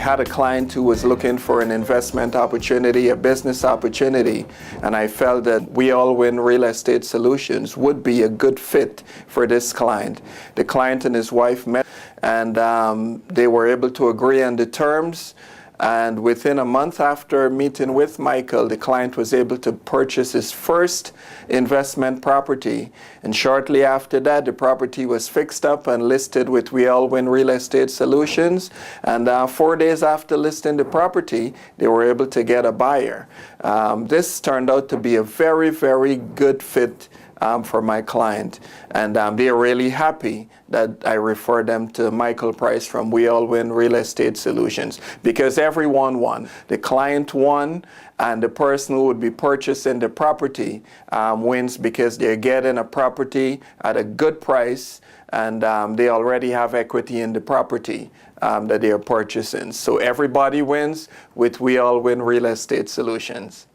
had a client who was looking for an investment opportunity, a business opportunity, and I felt that We All Win Real Estate Solutions would be a good fit for this client. The client and his wife met, and they were able to agree on the terms. And within a month after meeting with Michael, the client was able to purchase his first investment property. And shortly after that, the property was fixed up and listed with We All Win Real Estate Solutions. And 4 days after listing the property, they were able to get a buyer. This turned out to be a very, very good fit for my client, and they are really happy that I referred them to Michael Price from We All Win Real Estate Solutions, because everyone won. The client won, and the person who would be purchasing the property wins, because they're getting a property at a good price, and they already have equity in the property that they are purchasing. So everybody wins with We All Win Real Estate Solutions.